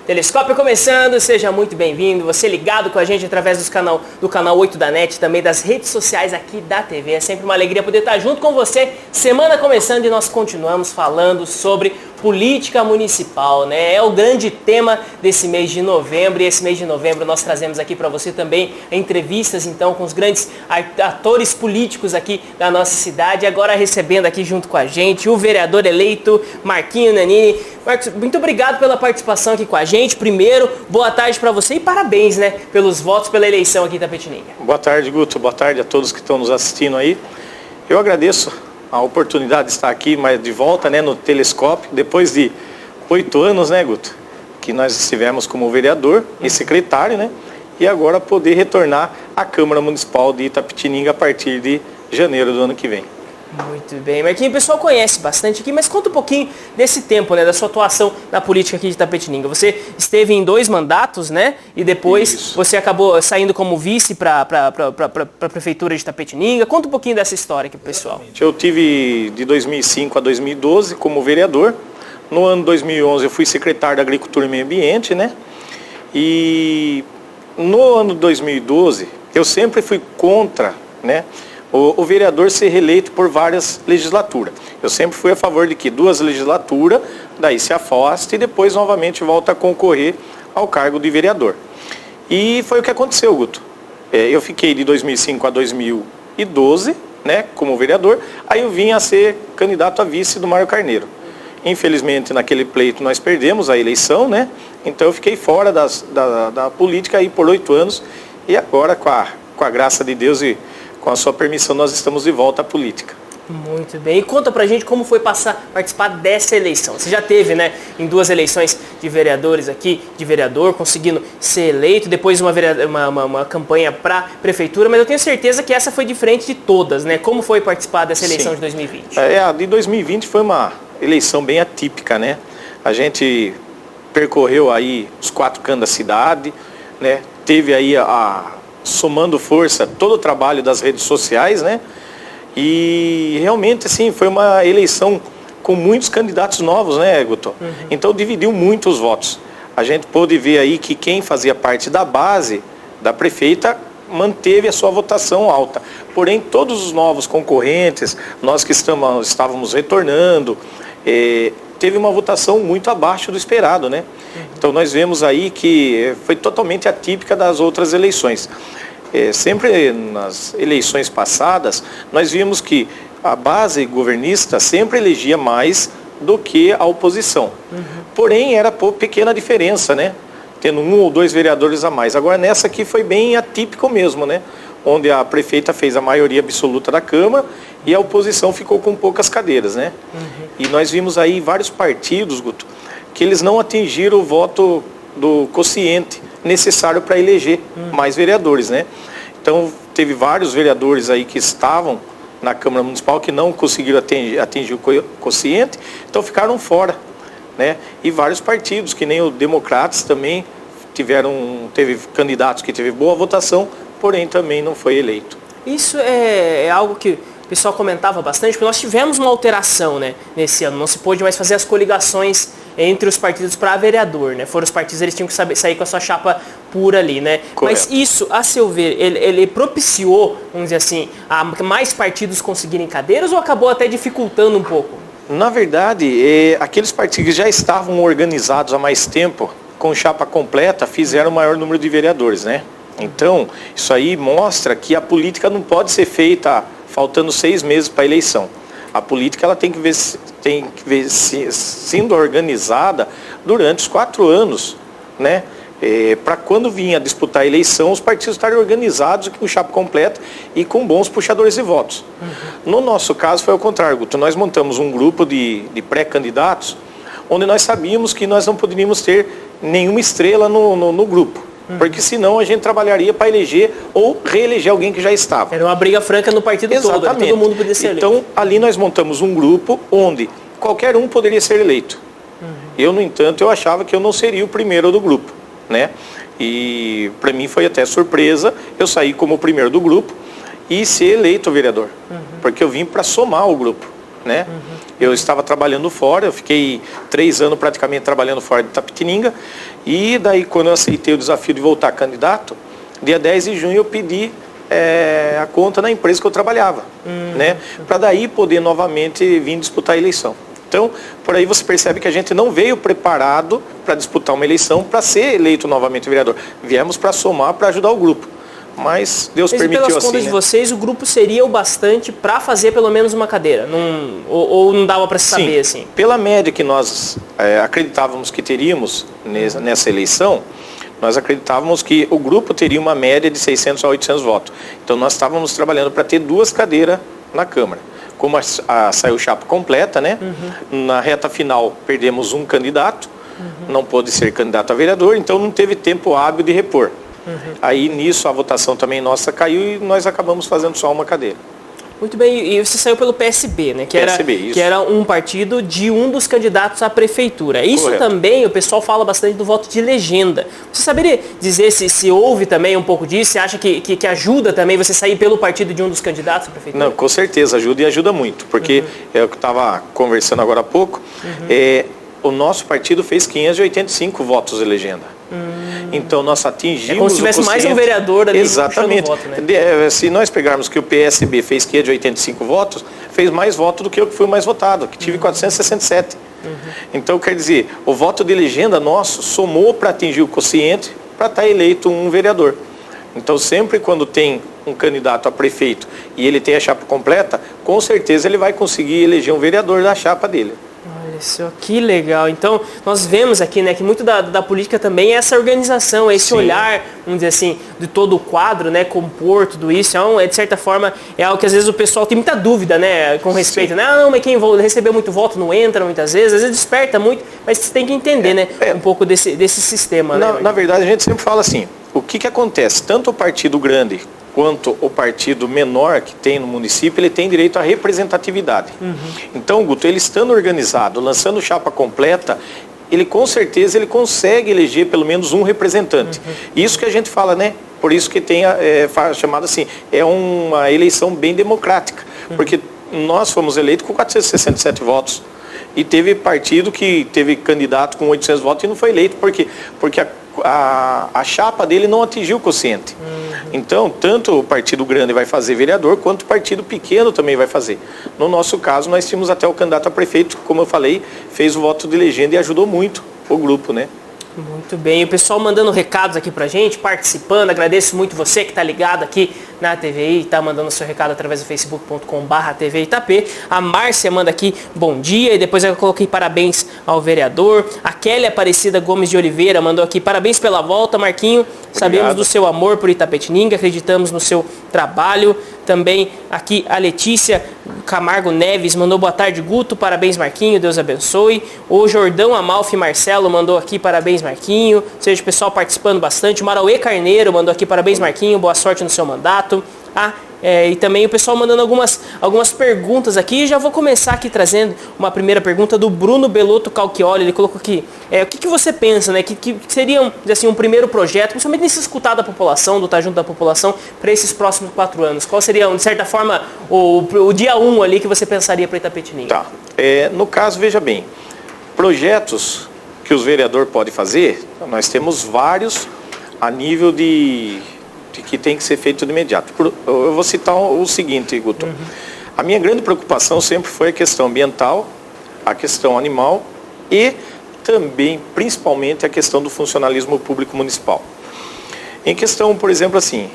Telescópio começando, seja muito bem-vindo, você ligado com a gente através do canal 8 da NET, também das redes sociais aqui da TV. É sempre uma alegria poder estar junto com você. Semana começando e nós continuamos falando sobre política municipal, né? É o grande tema desse mês de novembro, e esse mês de novembro nós trazemos aqui para você também entrevistas então com os grandes atores políticos aqui da nossa cidade. Agora recebendo aqui junto com a gente o vereador eleito Marquinho Nanini. Marcos, muito obrigado pela participação aqui com a gente. Primeiro, boa tarde para você e parabéns, né, pelos votos pela eleição aqui em Itapetininga. Boa tarde, Guto. Boa tarde a todos que estão nos assistindo aí. Eu agradeço a oportunidade de estar aqui, mas de volta, né, no Telescópio, depois de 8 anos, né, Guto, que nós estivemos como vereador e secretário, né, e agora poder retornar à Câmara Municipal de Itapetininga a partir de janeiro do ano que vem. Muito bem, Marquinhos, o pessoal conhece bastante aqui, mas conta um pouquinho desse tempo, né, da sua atuação na política aqui de Itapetininga. Você esteve em 2 mandatos, né, e depois você acabou saindo como vice para a Prefeitura de Itapetininga. Conta um pouquinho dessa história aqui pro pessoal. Eu tive de 2005 a 2012 como vereador. No ano 2011 eu fui secretário da Agricultura e Meio Ambiente, né, e no ano 2012 eu sempre fui contra, né, o vereador ser reeleito por várias legislaturas. Eu sempre fui a favor de que 2 legislaturas, daí se afaste e depois novamente volta a concorrer ao cargo de vereador. E foi o que aconteceu, Guto. Eu fiquei de 2005 a 2012, né, como vereador, aí eu vim a ser candidato a vice do Mário Carneiro. Infelizmente, naquele pleito nós perdemos a eleição, né, então eu fiquei fora da política aí por 8 anos e agora, com a graça de Deus e com a sua permissão, nós estamos de volta à política. Muito bem. E conta pra gente como foi participar dessa eleição. Você já teve, né, em 2 eleições de vereadores aqui, de vereador, conseguindo ser eleito, depois uma campanha pra prefeitura, mas eu tenho certeza que essa foi diferente de todas, né? Como foi participar dessa eleição de 2020? A de 2020 foi uma eleição bem atípica, né? A gente percorreu aí os 4 cantos da cidade, né? Teve aí somando força todo o trabalho das redes sociais, né? E realmente, assim, foi uma eleição com muitos candidatos novos, né, Guto? Então dividiu muito os votos. A gente pôde ver aí que quem fazia parte da base da prefeita manteve a sua votação alta. Porém, todos os novos concorrentes, nós que estávamos retornando, teve uma votação muito abaixo do esperado, né? Então nós vemos aí que foi totalmente atípica das outras eleições. Sempre nas eleições passadas, nós vimos que a base governista sempre elegia mais do que a oposição. Porém, era pequena diferença, né? Tendo 1 ou 2 vereadores a mais. Agora, nessa aqui foi bem atípico mesmo, né? Onde a prefeita fez a maioria absoluta da Câmara e a oposição ficou com poucas cadeiras, né? E nós vimos aí vários partidos, Guto, que eles não atingiram o voto do quociente necessário para eleger mais vereadores, né? Então, teve vários vereadores aí que estavam na Câmara Municipal que não conseguiram atingir o quociente, então ficaram fora, né? E vários partidos, que nem o Democratas também, teve candidatos que teve boa votação, porém também não foi eleito. Isso é algo que o pessoal comentava bastante, porque nós tivemos uma alteração, né, nesse ano. Não se pôde mais fazer as coligações entre os partidos para vereador, né? Foram os partidos, eles tinham que sair com a sua chapa pura ali, né? Correto. Mas isso, a seu ver, ele propiciou, vamos dizer assim, a mais partidos conseguirem cadeiras ou acabou até dificultando um pouco? Na verdade, aqueles partidos que já estavam organizados há mais tempo, com chapa completa, fizeram o maior número de vereadores, né? Então, isso aí mostra que a política não pode ser feita faltando 6 meses para a eleição. A política ela tem que ver sendo organizada durante os 4 anos, né? Para quando vinha disputar a eleição, os partidos estarem organizados com chapa completa e com bons puxadores de votos. No nosso caso foi ao contrário, Guto. Nós montamos um grupo de pré-candidatos, onde nós sabíamos que nós não poderíamos ter nenhuma estrela no grupo. Porque senão a gente trabalharia para eleger ou reeleger alguém que já estava. Era uma briga franca no partido todo, todo mundo podia ser eleito. Então, ali nós montamos um grupo onde qualquer um poderia ser eleito. Eu, no entanto, eu achava que eu não seria o primeiro do grupo, né? E para mim foi até surpresa eu sair como o primeiro do grupo e ser eleito vereador. Porque eu vim para somar o grupo, né? Eu estava trabalhando fora, eu fiquei 3 anos praticamente trabalhando fora de Itapetininga E daí, quando eu aceitei o desafio de voltar candidato, dia 10 de junho eu pedi a conta na empresa que eu trabalhava, né? Para daí poder novamente vir disputar a eleição. Então, por aí você percebe que a gente não veio preparado para disputar uma eleição, para ser eleito novamente vereador. Viemos para somar, para ajudar o grupo. Mas Deus permitiu assim, pelas contas de vocês, o grupo seria o bastante para fazer pelo menos uma cadeira? Ou não dava para se saber assim? Pela média que nós acreditávamos que teríamos nessa eleição, nós acreditávamos que o grupo teria uma média de 600 a 800 votos. Então nós estávamos trabalhando para ter 2 cadeiras na Câmara. Como saiu chapa completa, né? Na reta final perdemos um candidato, não pôde ser candidato a vereador, então não teve tempo hábil de repor. Aí nisso a votação também nossa caiu e nós acabamos fazendo só uma cadeira. Muito bem, e você saiu pelo PSB, né? Que era um partido de um dos candidatos à prefeitura. Isso Correto. Também, o pessoal fala bastante do voto de legenda. Você saberia dizer se houve também um pouco disso? Você acha que ajuda também você sair pelo partido de um dos candidatos à prefeitura? Não, com certeza, ajuda e ajuda muito. Porque é o que eu estava conversando agora há pouco, o nosso partido fez 585 votos de legenda. Então nós atingimos. É como se tivesse mais um vereador ali. Exatamente. Voto, né? Se nós pegarmos que o PSB fez 585 votos, fez mais voto do que eu que fui mais votado, que tive 467. Então, quer dizer, o voto de legenda nosso somou para atingir o quociente para estar eleito um vereador. Então, sempre quando tem um candidato a prefeito e ele tem a chapa completa, com certeza ele vai conseguir eleger um vereador da chapa dele. Olha só, que legal. Então, nós vemos aqui, né, que muito da política também é essa organização, esse olhar, vamos dizer assim, de todo o quadro, né, compor tudo isso. De certa forma, é algo que às vezes o pessoal tem muita dúvida, né, com respeito, né? Ah, não, mas quem recebeu muito voto não entra muitas vezes. Às vezes desperta muito, mas você tem que entender, né, um pouco desse sistema. Na verdade, a gente sempre fala assim, o que acontece? Tanto o partido grande quanto o partido menor que tem no município, ele tem direito à representatividade. Então, Guto, ele estando organizado, lançando chapa completa, ele com certeza ele consegue eleger pelo menos um representante. Isso que a gente fala, né? Por isso que tem chamado assim, é uma eleição bem democrática, porque nós fomos eleitos com 467 votos. E teve partido que teve candidato com 800 votos e não foi eleito. Por quê? Porque a chapa dele não atingiu o quociente. Então, tanto o partido grande vai fazer vereador, quanto o partido pequeno também vai fazer. No nosso caso, nós tínhamos até o candidato a prefeito, como eu falei, fez o voto de legenda e ajudou muito o grupo, né? Muito bem, o pessoal mandando recados aqui pra gente, participando, agradeço muito você que tá ligado aqui na TVI, tá mandando seu recado através do facebook.com/TV Itapê. A Márcia manda aqui, bom dia, e depois eu coloquei parabéns ao vereador. A Kelly Aparecida Gomes de Oliveira mandou aqui, parabéns pela volta, Marquinho, sabemos do seu amor por Itapetininga, acreditamos no seu trabalho. Também aqui a Letícia Camargo Neves mandou boa tarde, Guto, parabéns Marquinho, Deus abençoe. O Jordão Amalfi Marcelo mandou aqui parabéns Marquinho, ou seja, o pessoal participando bastante. O Marauê Carneiro mandou aqui parabéns Marquinho, boa sorte no seu mandato. E também o pessoal mandando algumas perguntas aqui. Já vou começar aqui trazendo uma primeira pergunta do Bruno Belotto Calchioli. Ele colocou aqui, o que você pensa, né, que seria assim, um primeiro projeto, principalmente nesse escutar da população, do estar junto da população, para esses próximos 4 anos? Qual seria, de certa forma, o dia 1 ali que você pensaria para Itapetininga? Tá. No caso, veja bem, projetos que os vereadores podem fazer, nós temos vários a nível de que tem que ser feito de imediato. Eu vou citar o seguinte, Guto. A minha grande preocupação sempre foi a questão ambiental, a questão animal e também, principalmente, a questão do funcionalismo público municipal. Em questão, por exemplo, assim,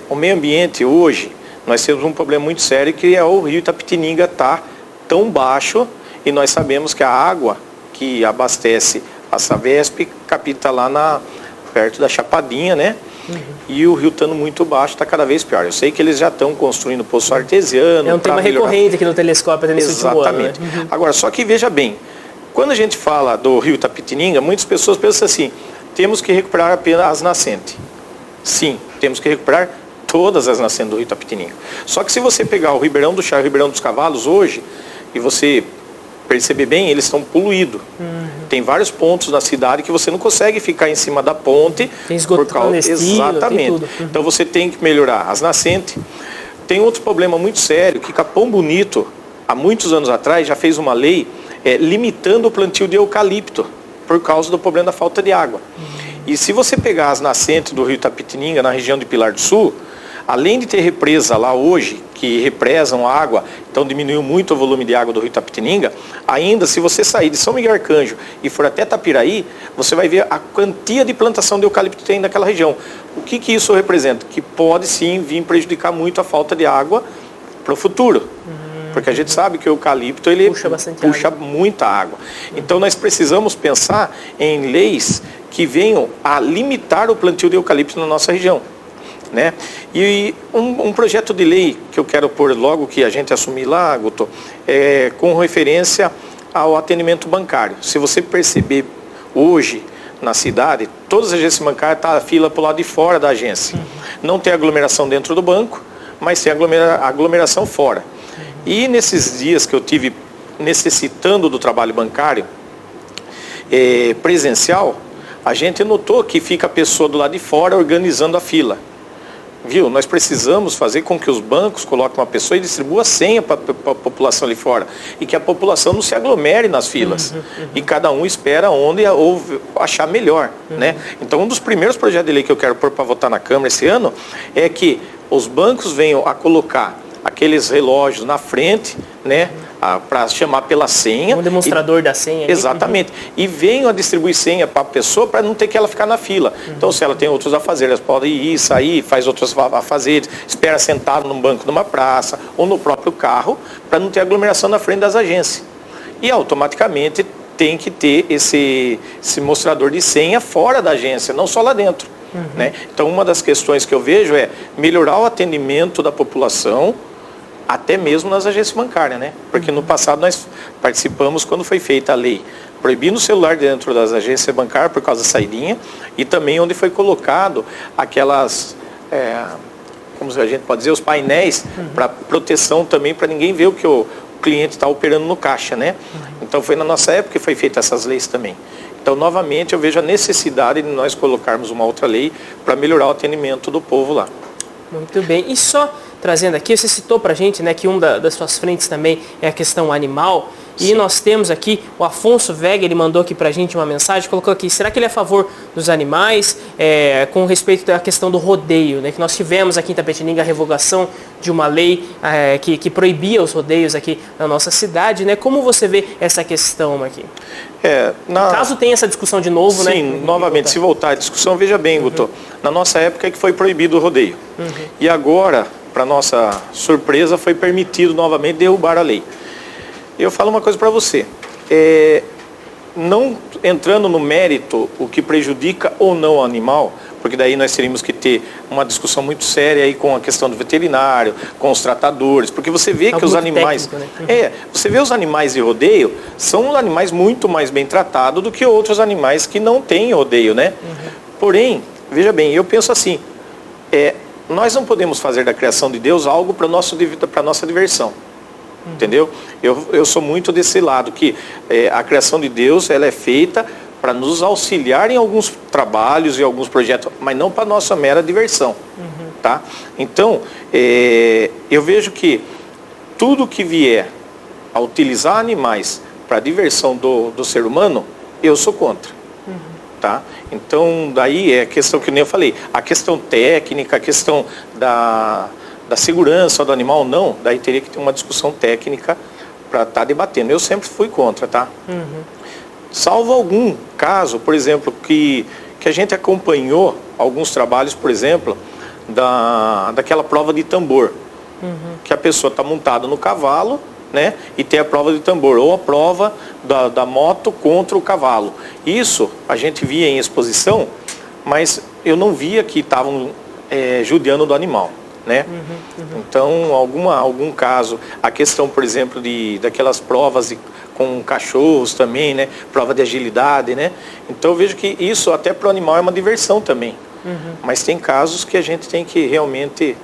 o meio ambiente hoje, nós temos um problema muito sério que é o rio Itapetininga está tão baixo e nós sabemos que a água que abastece a Savesp capta lá perto da Chapadinha, né? E o rio estando muito baixo está cada vez pior. Eu sei que eles já estão construindo poço artesiano. É um tema recorrente aqui no telescópio até nesse último ano. Exatamente. Agora, só que veja bem, quando a gente fala do rio Itapetininga, muitas pessoas pensam assim, temos que recuperar apenas as nascentes. Sim, temos que recuperar todas as nascentes do rio Itapetininga. Só que se você pegar o Ribeirão do Chá e o Ribeirão dos Cavalos hoje, e você perceber bem, eles estão poluídos. Tem vários pontos na cidade que você não consegue ficar em cima da ponte. Tem esgoto clandestino, exatamente. tem tudo. Então você tem que melhorar as nascentes. Tem outro problema muito sério, que Capão Bonito, há muitos anos atrás, já fez uma lei limitando o plantio de eucalipto por causa do problema da falta de água. E se você pegar as nascentes do rio Itapetininga, na região de Pilar do Sul, além de ter represa lá hoje, que represam água, então diminuiu muito o volume de água do rio Itapetininga, ainda se você sair de São Miguel Arcanjo e for até Tapiraí, você vai ver a quantia de plantação de eucalipto que tem naquela região. O que isso representa? Que pode sim vir prejudicar muito a falta de água para o futuro. Porque a gente sabe que o eucalipto ele puxa muita água. Então nós precisamos pensar em leis que venham a limitar o plantio de eucalipto na nossa região. Né? E um projeto de lei que eu quero pôr logo que a gente assumir lá, Guto, é com referência ao atendimento bancário. Se você perceber hoje na cidade, todas as agências bancárias estão a fila para o lado de fora da agência. Não tem aglomeração dentro do banco, mas tem aglomeração fora. E nesses dias que eu tive necessitando do trabalho bancário presencial, a gente notou que fica a pessoa do lado de fora organizando a fila. Viu? Nós precisamos fazer com que os bancos coloquem uma pessoa e distribuam a senha para a população ali fora. E que a população não se aglomere nas filas. E cada um espera onde ou achar melhor. Né? Então, um dos primeiros projetos de lei que eu quero pôr para votar na Câmara esse ano é que os bancos venham a colocar aqueles relógios na frente, né, para chamar pela senha. Um demonstrador da senha. Exatamente. E venham a distribuir senha para a pessoa para não ter que ela ficar na fila. Então, se ela tem outros afazeres, ela pode ir, sair, faz outros afazeres, espera sentado num banco numa praça ou no próprio carro, para não ter aglomeração na frente das agências. E automaticamente tem que ter esse mostrador de senha fora da agência, não só lá dentro. Né? Então, uma das questões que eu vejo é melhorar o atendimento da população, até mesmo nas agências bancárias, né? Porque no passado nós participamos quando foi feita a lei proibindo o celular dentro das agências bancárias por causa da saidinha e também onde foi colocado aquelas, como a gente pode dizer, os painéis para proteção também, para ninguém ver o que o cliente está operando no caixa, né? Então foi na nossa época que foi feita essas leis também. Então, novamente, eu vejo a necessidade de nós colocarmos uma outra lei para melhorar o atendimento do povo lá. Muito bem. E só trazendo aqui, você citou para a gente, né, que uma das suas frentes também é a questão animal. E nós temos aqui, o Afonso Vega, ele mandou aqui pra gente uma mensagem, colocou aqui, será que ele é a favor dos animais, com respeito à questão do rodeio, né? Que nós tivemos aqui em Itapetininga a revogação de uma lei que proibia os rodeios aqui na nossa cidade, né? Como você vê essa questão aqui? Caso tenha essa discussão de novo, né? Sim, novamente, se voltar à discussão, veja bem, Guto, na nossa época é que foi proibido o rodeio. E agora, para nossa surpresa, foi permitido novamente derrubar a lei. Eu falo uma coisa para você, não entrando no mérito o que prejudica ou não o animal, porque daí nós teríamos que ter uma discussão muito séria aí com a questão do veterinário, com os tratadores, porque você vê que os animais, técnico, né? Você vê os animais de rodeio, são animais muito mais bem tratados do que outros animais que não têm rodeio, né? Porém, veja bem, eu penso assim, nós não podemos fazer da criação de Deus algo para a nossa diversão. Entendeu? Eu sou muito desse lado, que a criação de Deus ela é feita para nos auxiliar em alguns trabalhos e alguns projetos, mas não para nossa mera diversão. Tá? Então, eu vejo que tudo que vier a utilizar animais para a diversão do ser humano, eu sou contra. Tá? Então, daí é a questão que nem eu falei, a questão técnica, a questão da segurança do animal, não, daí teria que ter uma discussão técnica para estar debatendo. Eu sempre fui contra, tá? Salvo algum caso, por exemplo, que a gente acompanhou alguns trabalhos, por exemplo, daquela prova de tambor, que a pessoa está montada no cavalo, né, e tem a prova de tambor, ou a prova da moto contra o cavalo. Isso a gente via em exposição, mas eu não via que estavam judiando do animal. Né? Então, algum caso, a questão, por exemplo, daquelas provas com cachorros também, né? Prova de agilidade, né? Então eu vejo que isso até para o animal é uma diversão também. Mas tem casos que a gente tem que realmente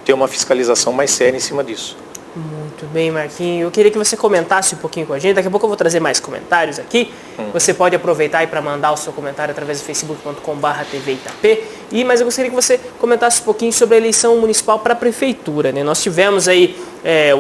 ter uma fiscalização mais séria em cima disso. Muito Muito bem, Marquinhos. Eu queria que você comentasse um pouquinho com a gente. Daqui a pouco eu vou trazer mais comentários aqui. Você pode aproveitar aí para mandar o seu comentário através do facebook.com/TV Itapê. Mas eu gostaria que você comentasse um pouquinho sobre a eleição municipal para a prefeitura, né? Nós tivemos aí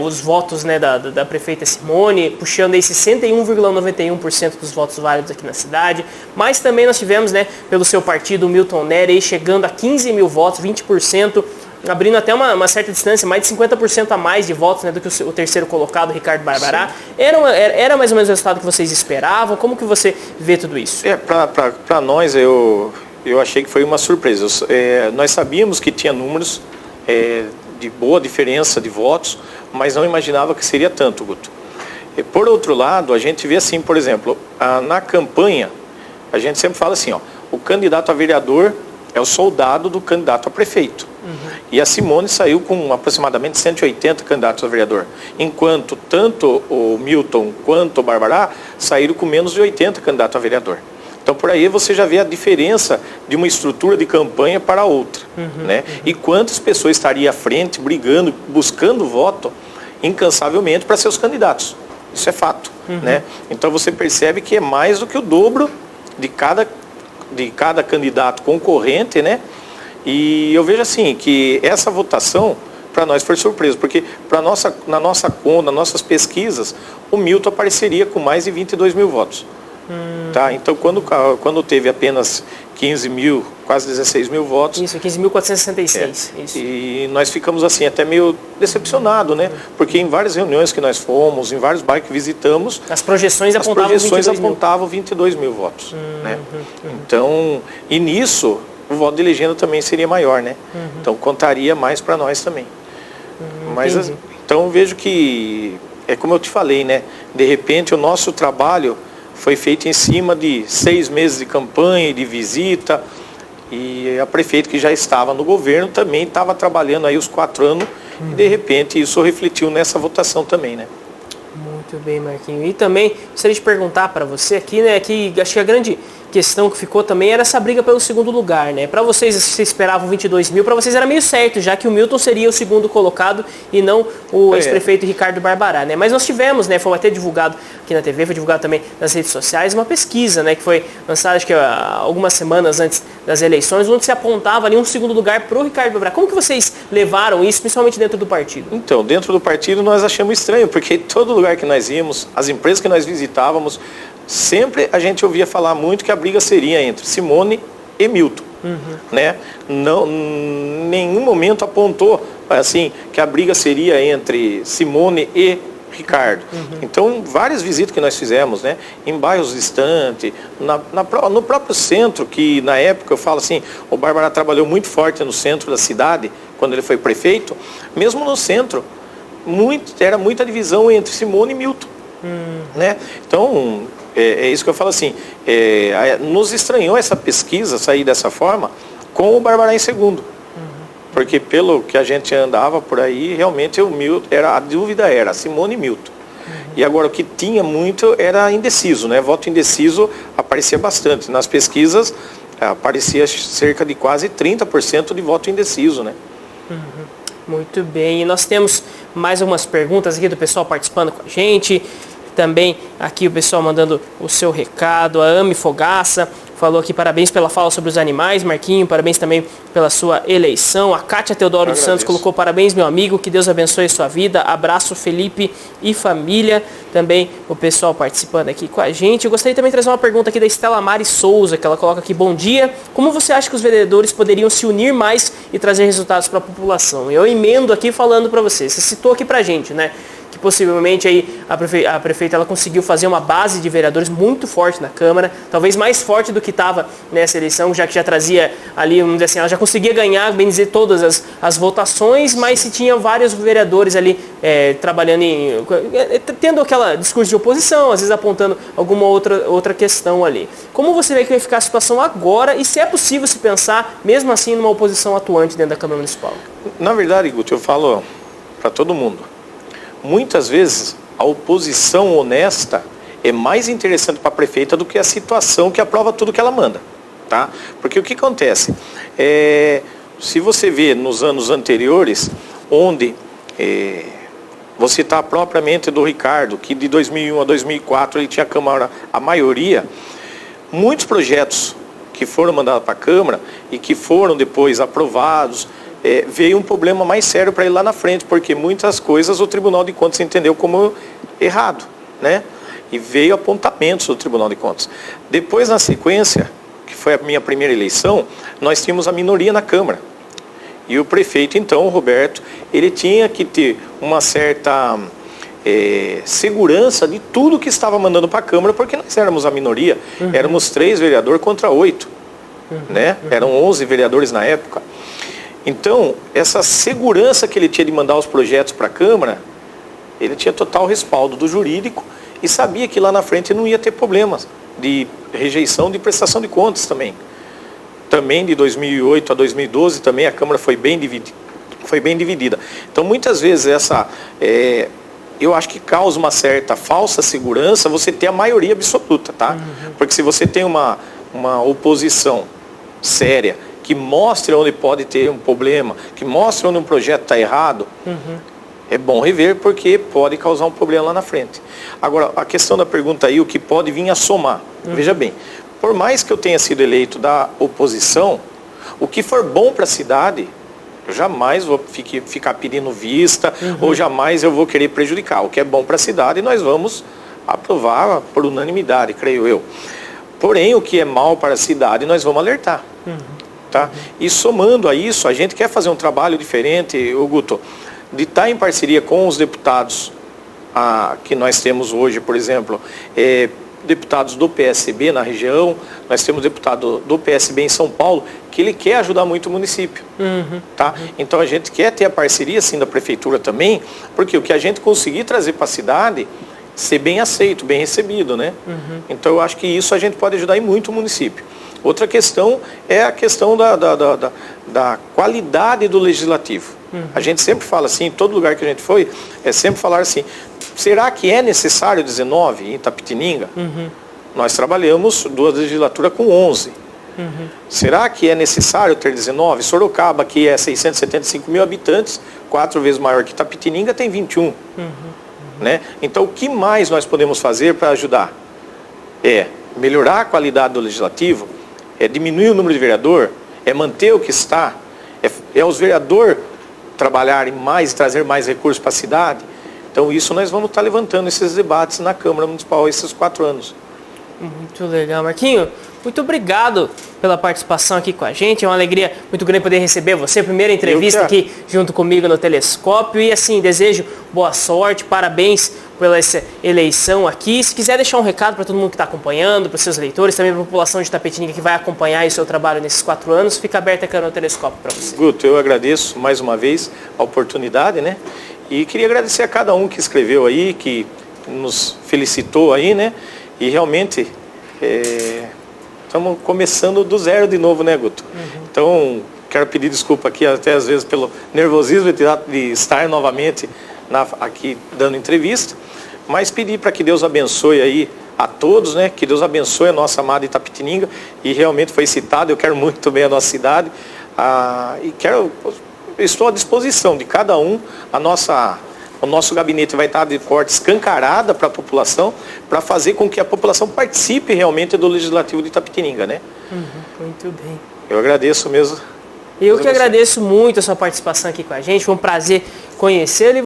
os votos, né, da prefeita Simone, puxando aí 61,91% dos votos válidos aqui na cidade. Mas também nós tivemos, né, pelo seu partido, o Milton Nery, chegando a 15 mil votos, 20%. Abrindo até uma certa distância, mais de 50% a mais de votos, né, do que o terceiro colocado, Ricardo Barbará. Era mais ou menos o resultado que vocês esperavam? Como que você vê tudo isso? Para nós, eu achei que foi uma surpresa. Nós sabíamos que tinha números de boa diferença de votos, mas não imaginava que seria tanto, Guto. Por outro lado, a gente vê assim, por exemplo, na campanha, a gente sempre fala assim, ó, o candidato a vereador é o soldado do candidato a prefeito. E a Simone saiu com aproximadamente 180 candidatos a vereador, enquanto tanto o Milton quanto o Barbará saíram com menos de 80 candidatos a vereador. Então por aí você já vê a diferença de uma estrutura de campanha para outra, né? E quantas pessoas estariam à frente, brigando, buscando voto incansavelmente para seus candidatos. Isso é fato, né? Então você percebe que é mais do que o dobro de cada candidato concorrente, né? E eu vejo assim, que essa votação, para nós foi surpresa, porque na nossa conta, nas nossas pesquisas, o Milton apareceria com mais de 22 mil votos. Tá? Então, quando teve apenas 15 mil, quase 16 mil votos... Isso, 15.466. Isso. E nós ficamos assim, até meio decepcionados, né? Porque em várias reuniões que nós fomos, em vários bairros que visitamos... As projeções apontavam 22 mil votos. Né? Então, e nisso... o voto de legenda também seria maior, né? Então contaria mais para nós também. Mas então vejo que é como eu te falei, né? De repente o nosso trabalho foi feito em cima de 6 meses de campanha e de visita, e a prefeita que já estava no governo também estava trabalhando aí os 4 anos, e de repente isso refletiu nessa votação também, né? Muito bem, Marquinhos. E também gostaria de perguntar para você aqui, né? Que acho que a grande questão que ficou também era essa briga pelo segundo lugar, né? Para vocês esperavam 22 mil, para vocês era meio certo, já que o Milton seria o segundo colocado e não o ex-prefeito Ricardo Barbará, né? Mas nós tivemos, né? Foi até divulgado aqui na TV, foi divulgado também nas redes sociais, uma pesquisa, né? Que foi lançada, acho que algumas semanas antes das eleições, onde se apontava ali um segundo lugar para o Ricardo Barbará. Como que vocês levaram isso, principalmente dentro do partido? Então, dentro do partido nós achamos estranho, porque todo lugar que nós íamos, as empresas que nós visitávamos, sempre a gente ouvia falar muito que a briga seria entre Simone e Milton, né? Não, nenhum momento apontou assim que a briga seria entre Simone e Ricardo. Então, várias visitas que nós fizemos, né, em bairros distantes, no próprio centro, que na época eu falo assim, o Barbará trabalhou muito forte no centro da cidade, quando ele foi prefeito, mesmo no centro, era muita divisão entre Simone e Milton, né? Então, é isso que eu falo assim, nos estranhou essa pesquisa sair dessa forma com o Barbará em segundo. Porque pelo que a gente andava por aí, realmente o Milton, a dúvida era Simone e Milton. E agora o que tinha muito era indeciso, né? Voto indeciso aparecia bastante. Nas pesquisas aparecia cerca de quase 30% de voto indeciso, né? Muito bem. E nós temos mais algumas perguntas aqui do pessoal participando com a gente. Também aqui o pessoal mandando o seu recado. A Ame Fogaça falou aqui, parabéns pela fala sobre os animais. Marquinho, parabéns também pela sua eleição. A Kátia Teodoro dos Santos colocou, parabéns meu amigo, que Deus abençoe a sua vida. Abraço Felipe e família. Também o pessoal participando aqui com a gente. Eu gostaria também de trazer uma pergunta aqui da Estela Mari Souza, que ela coloca aqui, bom dia. Como você acha que os vereadores poderiam se unir mais e trazer resultados para a população? Eu emendo aqui falando para você. Você citou aqui para a gente, né? Que possivelmente aí a prefeita ela conseguiu fazer uma base de vereadores muito forte na Câmara, talvez mais forte do que estava nessa eleição, já que já trazia ali, vamos dizer assim, ela já conseguia ganhar, bem dizer, todas as votações, mas se tinha vários vereadores ali trabalhando tendo aquela discurso de oposição, às vezes apontando alguma outra questão ali. Como você vê que vai ficar a situação agora e se é possível se pensar, mesmo assim, numa oposição atuante dentro da Câmara Municipal? Na verdade, Guto, eu falo para todo mundo, muitas vezes a oposição honesta é mais interessante para a prefeita do que a situação que aprova tudo que ela manda, tá? Porque o que acontece? Se você vê nos anos anteriores, onde Vou citar propriamente do Ricardo, que de 2001 a 2004 ele tinha a Câmara, a maioria. Muitos projetos que foram mandados para a Câmara e que foram depois aprovados, veio um problema mais sério para ele lá na frente, porque muitas coisas o Tribunal de Contas entendeu como errado, né? E veio apontamentos do Tribunal de Contas. Depois, na sequência, que foi a minha primeira eleição, nós tínhamos a minoria na Câmara. E o prefeito, então, o Roberto, ele tinha que ter uma certa segurança de tudo que estava mandando para a Câmara, porque nós éramos a minoria, éramos 3 vereadores contra 8, né? Eram 11 vereadores na época. Então, essa segurança que ele tinha de mandar os projetos para a Câmara, ele tinha total respaldo do jurídico e sabia que lá na frente não ia ter problemas de rejeição de prestação de contas também. Também de 2008 a 2012 também a Câmara foi bem dividida. Então, muitas vezes eu acho que causa uma certa falsa segurança você ter a maioria absoluta, tá? Porque se você tem uma oposição séria, que mostre onde pode ter um problema, que mostre onde um projeto está errado, é bom rever, porque pode causar um problema lá na frente. Agora, a questão da pergunta aí, o que pode vir a somar. Veja bem, por mais que eu tenha sido eleito da oposição, o que for bom para a cidade, eu jamais vou ficar pedindo vista, ou jamais eu vou querer prejudicar. O que é bom para a cidade, nós vamos aprovar por unanimidade, creio eu. Porém, o que é mal para a cidade, nós vamos alertar. Tá? E somando a isso, a gente quer fazer um trabalho diferente, Guto, de estar em parceria com os deputados que nós temos hoje, por exemplo, deputados do PSB na região, nós temos deputado do PSB em São Paulo, que ele quer ajudar muito o município. Tá? Então a gente quer ter a parceria sim da prefeitura também, porque o que a gente conseguir trazer para a cidade, ser bem aceito, bem recebido, né? Então eu acho que isso a gente pode ajudar muito o município. Outra questão é a questão da qualidade do legislativo. A gente sempre fala assim, em todo lugar que a gente foi, sempre falar assim, será que é necessário 19 em Itapetininga? Nós trabalhamos 2 legislaturas com 11. Será que é necessário ter 19? Sorocaba, que é 675 mil habitantes, 4 vezes maior que Itapetininga, tem 21. Né? Então, o que mais nós podemos fazer para ajudar? É melhorar a qualidade do legislativo, é diminuir o número de vereador, é manter o que está, é os vereadores trabalharem mais, trazer mais recursos para a cidade. Então isso nós vamos estar levantando esses debates na Câmara Municipal esses 4 anos. Muito legal, Marquinho. Muito obrigado pela participação aqui com a gente. É uma alegria muito grande poder receber você. Primeira entrevista aqui junto comigo no Telescópio. E assim, desejo boa sorte, parabéns pela essa eleição aqui. Se quiser deixar um recado para todo mundo que está acompanhando, para os seus leitores, também para a população de Itapetininga que vai acompanhar o seu trabalho nesses 4 anos, fica aberto aqui no Telescópio para você. Guto, eu agradeço mais uma vez a oportunidade, né? E queria agradecer a cada um que escreveu aí, que nos felicitou aí, né? E realmente estamos começando do zero de novo, né, Guto? Então, quero pedir desculpa aqui até às vezes pelo nervosismo de estar novamente aqui dando entrevista, mas pedir para que Deus abençoe aí a todos, né? Que Deus abençoe a nossa amada Itapetininga, e realmente foi citado, eu quero muito bem a nossa cidade, estou à disposição de cada um, o nosso gabinete vai estar de porta escancarada para a população, para fazer com que a população participe realmente do Legislativo de Itapetininga, né? Muito bem. Eu agradeço mesmo. Eu que agradeço muito a sua participação aqui com a gente, foi um prazer conhecê-lo.